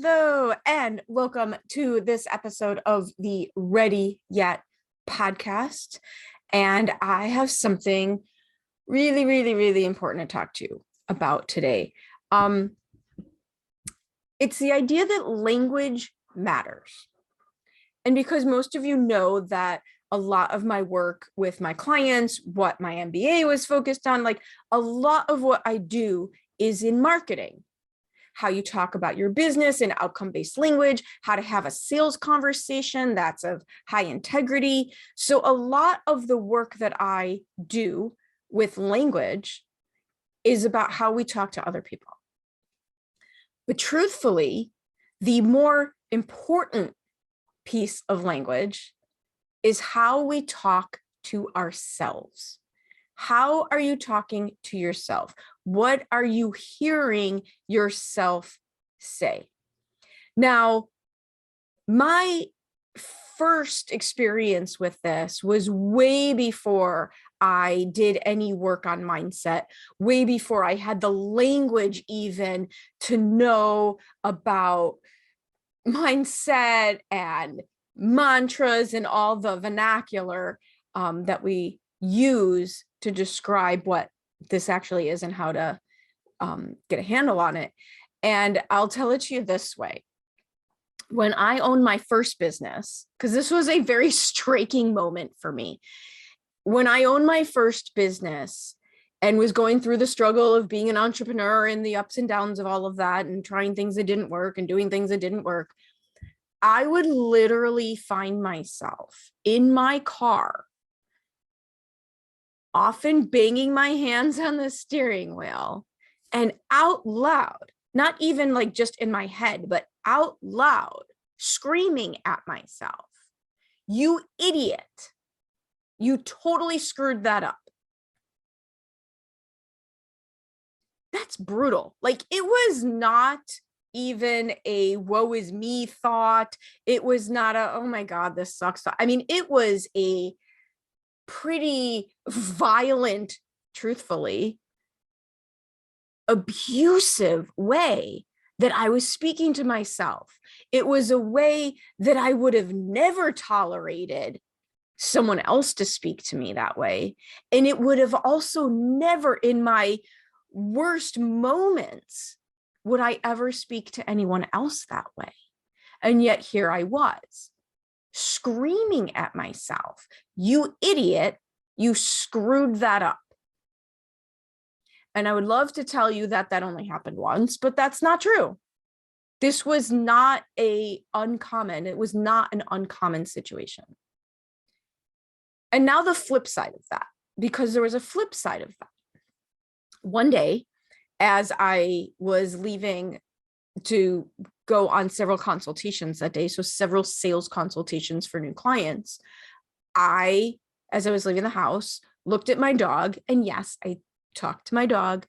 Hello, and welcome to this episode of the Ready Yet podcast. And I have something really important to talk to you about today. It's the idea that language matters. And because most of you know that a lot of my work with my clients, what my MBA was focused on, like a lot of what I do is in marketing. How you talk about your business in outcome-based language, how to have a sales conversation that's of high integrity. So a lot of the work that I do with language is about how we talk to other people. But truthfully, the more important piece of language is how we talk to ourselves. How are you talking to yourself? What are you hearing yourself say? Now, my first experience with this was way before I did any work on mindset, way before I had the language even to know about mindset and mantras and all the vernacular that we use to describe what this actually is and how to get a handle on it. And I'll tell it to you this way. When I owned my first business, because this was a very striking moment for me, when I owned my first business and was going through the struggle of being an entrepreneur and the ups and downs of all of that and trying things that didn't work and doing things that didn't work, I would literally find myself in my car often banging my hands on the steering wheel and out loud, not even like just in my head, but out loud, screaming at myself, "You idiot. You totally screwed that up." That's brutal. Like, it was not even a woe is me thought. It was not a, oh my God, this sucks. I mean, it was a pretty violent, truthfully, abusive way that I was speaking to myself. It was a way that I would have never tolerated someone else to speak to me that way. And it would have also never, in my worst moments, would I ever speak to anyone else that way. And yet here I was, screaming at myself, "You idiot, you screwed that up." And I would love to tell you that that only happened once, but that's not true. This was not it was not an uncommon situation. And now the flip side of that, because there was a flip side of that. One day, as I was leaving to go on several consultations that day, so several sales consultations for new clients, as I was leaving the house, looked at my dog, and yes, I talked to my dog,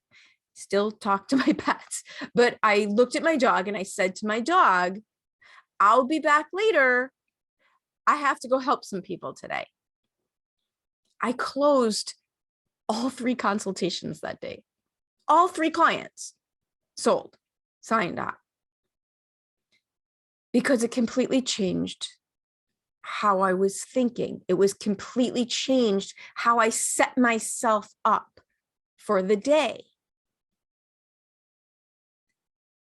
still talk to my pets, but I looked at my dog and I said to my dog, "I'll be back later. I have to go help some people today." I closed all 3 consultations that day. All 3 clients sold, signed up, because it completely changed how I was thinking. It was completely changed how I set myself up for the day.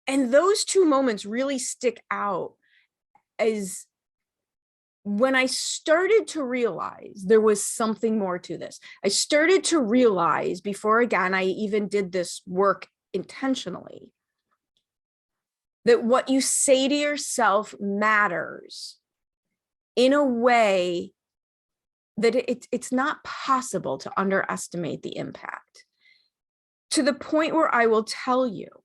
And those 2 moments really stick out as when I started to realize there was something more to this. I started to realize, before, again, I even did this work intentionally, that what you say to yourself matters in a way that it's not possible to underestimate the impact, to the point where I will tell you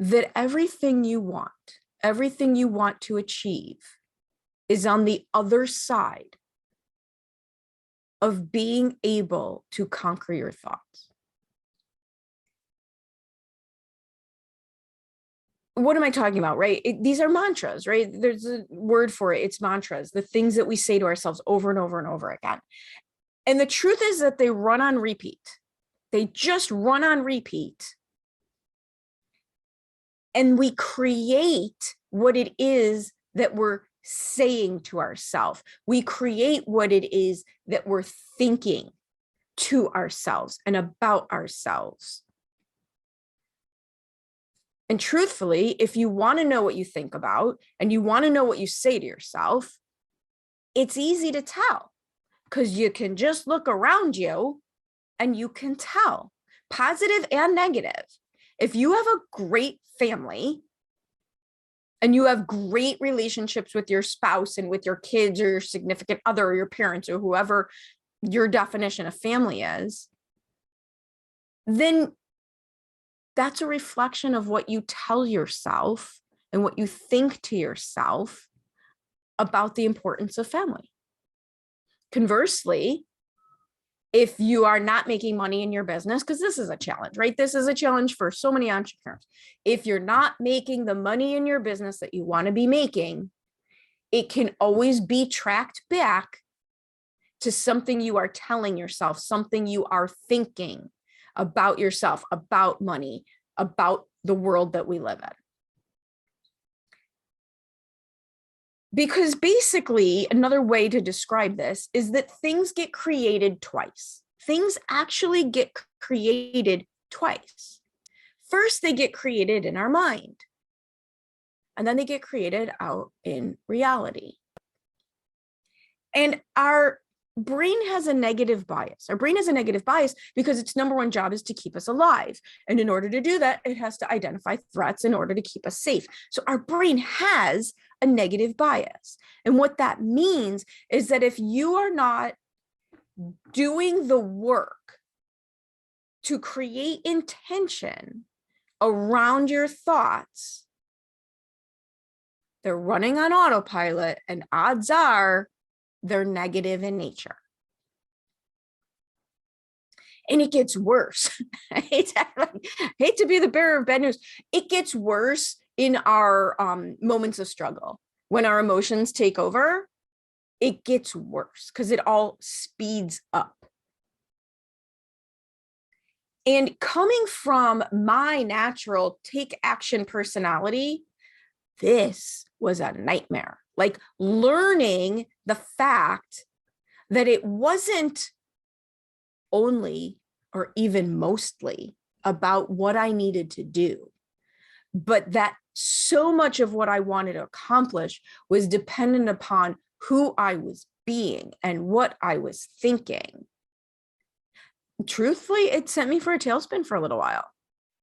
that everything you want to achieve is on the other side of being able to conquer your thoughts. What am I talking about, right? These are mantras, right? There's a word for it. It's mantras, the things that we say to ourselves over and over and over again. And the truth is that they run on repeat. They just run on repeat And we create what it is that we're saying to ourselves. We create what it is that we're thinking to ourselves and about ourselves. And truthfully, if you want to know what you think about and you want to know what you say to yourself, it's easy to tell because you can just look around you and you can tell, positive and negative. If you have a great family and you have great relationships with your spouse and with your kids or your significant other or your parents or whoever your definition of family is, then that's a reflection of what you tell yourself and what you think to yourself about the importance of family. Conversely, if you are not making money in your business, because this is a challenge, right? This is a challenge for so many entrepreneurs. If you're not making the money in your business that you want to be making, it can always be tracked back to something you are telling yourself, something you are thinking about yourself, about money, about the world that we live in. Because basically, another way to describe this is that things get created twice. Things actually get created twice. First, they get created in our mind, and then they get created out in reality. And our brain has a negative bias. Our brain has a negative bias because its number one job is to keep us alive. And in order to do that, it has to identify threats in order to keep us safe. So our brain has a negative bias. And what that means is that if you are not doing the work to create intention around your thoughts, they're running on autopilot, and odds are they're negative in nature. And it gets worse. I hate to be the bearer of bad news. It gets worse in our moments of struggle. When our emotions take over, it gets worse because it all speeds up. And coming from my natural take action personality, this was a nightmare. Like learning the fact that it wasn't only or even mostly about what I needed to do, but that so much of what I wanted to accomplish was dependent upon who I was being and what I was thinking. Truthfully, it sent me for a tailspin for a little while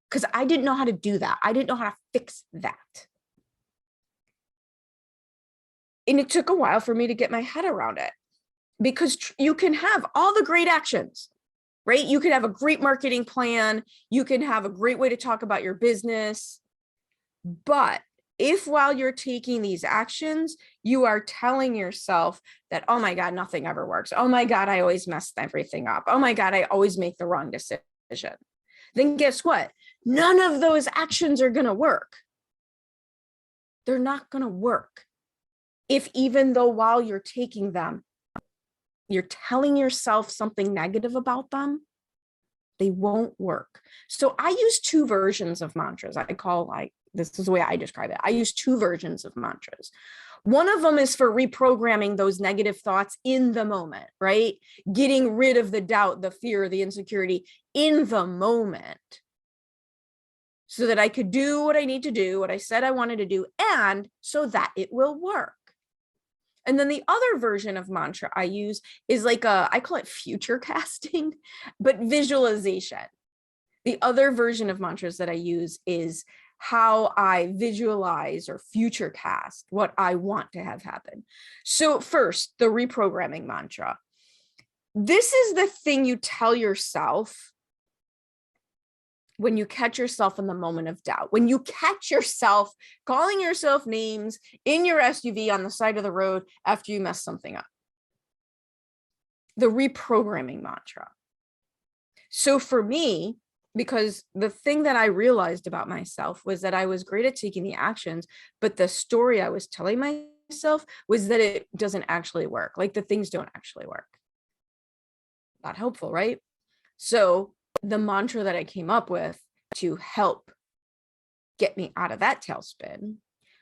because I didn't know how to do that. I didn't know how to fix that. And it took a while for me to get my head around it because you can have all the great actions, right? You can have a great marketing plan. You can have a great way to talk about your business. But if while you're taking these actions, you are telling yourself that, oh my God, nothing ever works. Oh my God, I always mess everything up. Oh my God, I always make the wrong decision. Then guess what? None of those actions are going to work. They're not going to work. If even though while you're taking them, you're telling yourself something negative about them, they won't work. So I use two versions of mantras. This is the way I describe it. I use two versions of mantras. One of them is for reprogramming those negative thoughts in the moment, right? Getting rid of the doubt, the fear, the insecurity in the moment so that I could do what I need to do, what I said I wanted to do, and so that it will work. And then the other version of mantra I use is I call it future casting, but visualization. The other version of mantras that I use is how I visualize or future cast what I want to have happen. So first, the reprogramming mantra. This is the thing you tell yourself when you catch yourself in the moment of doubt, when you catch yourself calling yourself names in your SUV on the side of the road after you mess something up. The reprogramming mantra. So for me, because the thing that I realized about myself was that I was great at taking the actions, but the story I was telling myself was that it doesn't actually work. Like the things don't actually work. Not helpful, right? So the mantra that I came up with to help get me out of that tailspin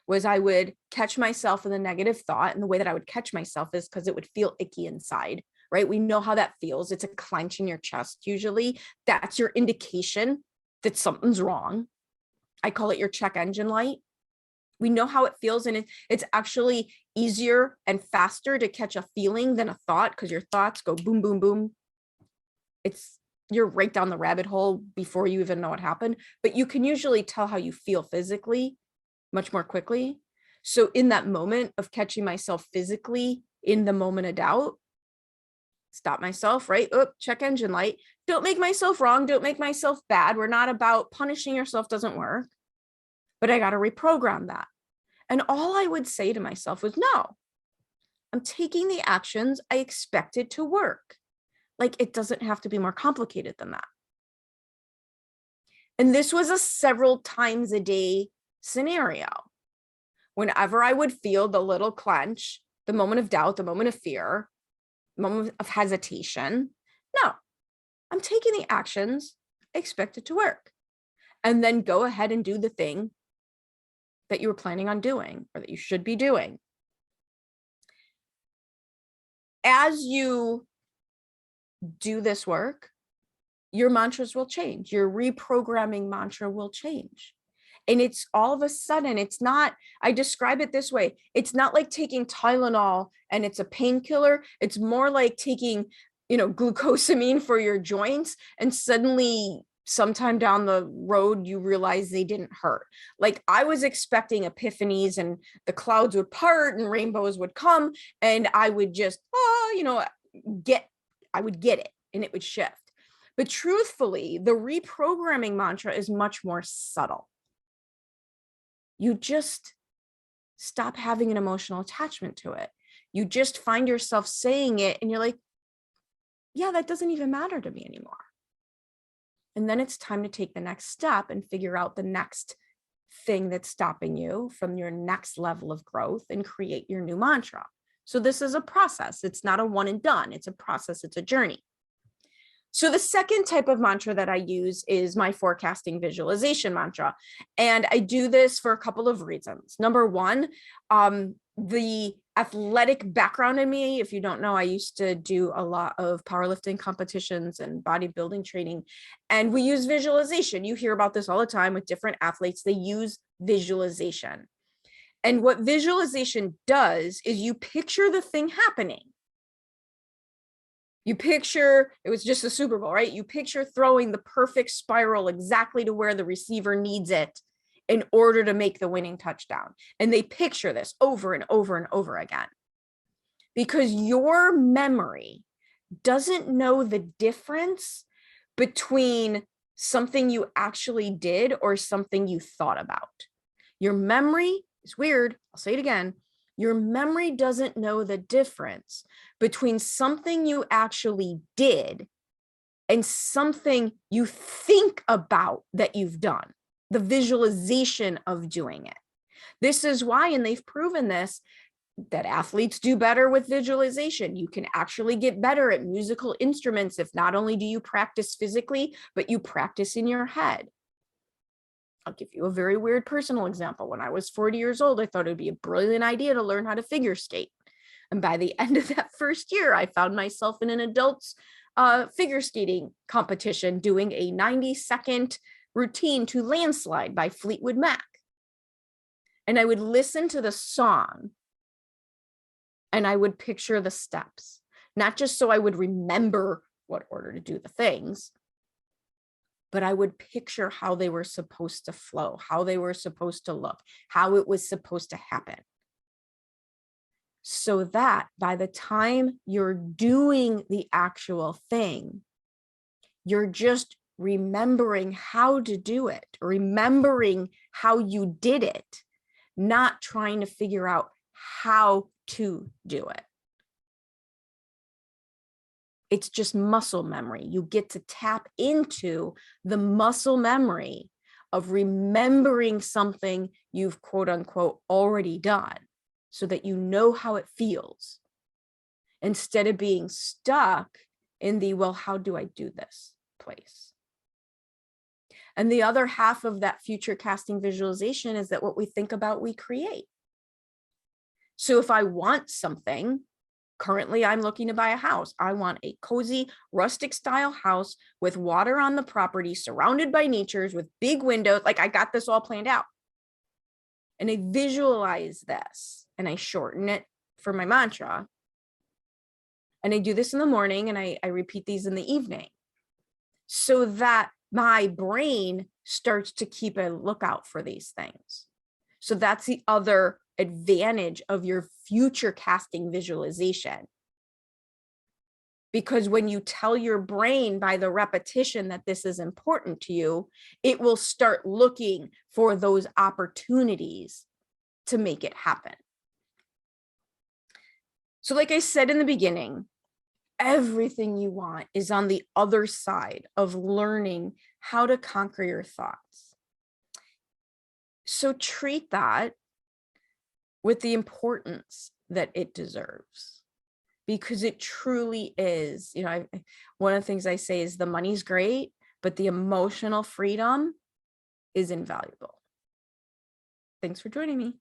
was I would catch myself in the negative thought. And the way that I would catch myself is because it would feel icky inside, right? We know how that feels. It's a clench in your chest. Usually that's your indication that something's wrong. I call it your check engine light. We know how it feels, and it's actually easier and faster to catch a feeling than a thought, because your thoughts go boom, boom, boom. You're right down the rabbit hole before you even know what happened, but you can usually tell how you feel physically much more quickly. So in that moment of catching myself physically in the moment of doubt, stop myself, right? Oh, check engine light. Don't make myself wrong. Don't make myself bad. We're not about punishing yourself, doesn't work. But I got to reprogram that. And all I would say to myself was, no, I'm taking the actions I expected to work. Like, it doesn't have to be more complicated than that. And this was a several times a day scenario. Whenever I would feel the little clench, the moment of doubt, the moment of fear, the moment of hesitation, no, I'm taking the actions I expected to work. And then go ahead and do the thing that you were planning on doing, or that you should be doing. As you do this work, your mantras will change. Your reprogramming mantra will change. And it's all of a sudden, it's not, I describe it this way. It's not like taking Tylenol and it's a painkiller. It's more like taking, glucosamine for your joints, and suddenly sometime down the road, you realize they didn't hurt. Like, I was expecting epiphanies and the clouds would part and rainbows would come, and I would just, I would get it and it would shift. But truthfully, the reprogramming mantra is much more subtle. You just stop having an emotional attachment to it. You just find yourself saying it and you're like, yeah, that doesn't even matter to me anymore. And then it's time to take the next step and figure out the next thing that's stopping you from your next level of growth and create your new mantra. So this is a process. It's not a one and done. It's a process. It's a journey. So the second type of mantra that I use is my forecasting visualization mantra. And I do this for a couple of reasons. Number one, the athletic background in me, if you don't know, I used to do a lot of powerlifting competitions and bodybuilding training, and we use visualization. You hear about this all the time with different athletes. They use visualization. And what visualization does is you picture the thing happening. You picture, it was just a Super Bowl, right? You picture throwing the perfect spiral exactly to where the receiver needs it in order to make the winning touchdown. And they picture this over and over and over again. Because your memory doesn't know the difference between something you actually did or something you thought about. Your memory is weird. I'll say it again. Your memory doesn't know the difference between something you actually did and something you think about that you've done, the visualization of doing it. This is why, and they've proven this, that athletes do better with visualization. You can actually get better at musical instruments if not only do you practice physically, but you practice in your head. I'll give you a very weird personal example. When I was 40 years old, I thought it would be a brilliant idea to learn how to figure skate. And by the end of that first year, I found myself in an adult's figure skating competition doing a 90-second routine to Landslide by Fleetwood Mac. And I would listen to the song and I would picture the steps, not just so I would remember what order to do the things, but I would picture how they were supposed to flow, how they were supposed to look, how it was supposed to happen. So that by the time you're doing the actual thing, you're just remembering how to do it, remembering how you did it, not trying to figure out how to do it. It's just muscle memory. You get to tap into the muscle memory of remembering something you've quote unquote already done so that you know how it feels, instead of being stuck in the, well, how do I do this place? And the other half of that future casting visualization is that what we think about, we create. So if I want something, currently I'm looking to buy a house. I want a cozy, rustic style house with water on the property, surrounded by natures, with big windows. Like, I got this all planned out. And I visualize this and I shorten it for my mantra. And I do this in the morning and I repeat these in the evening, so that my brain starts to keep a lookout for these things. So that's the other advantage of your future casting visualization. Because when you tell your brain by the repetition that this is important to you, it will start looking for those opportunities to make it happen. So like I said in the beginning, everything you want is on the other side of learning how to conquer your thoughts. So treat that with the importance that it deserves, because it truly is. You know, one of the things I say is the money's great, but the emotional freedom is invaluable. Thanks for joining me.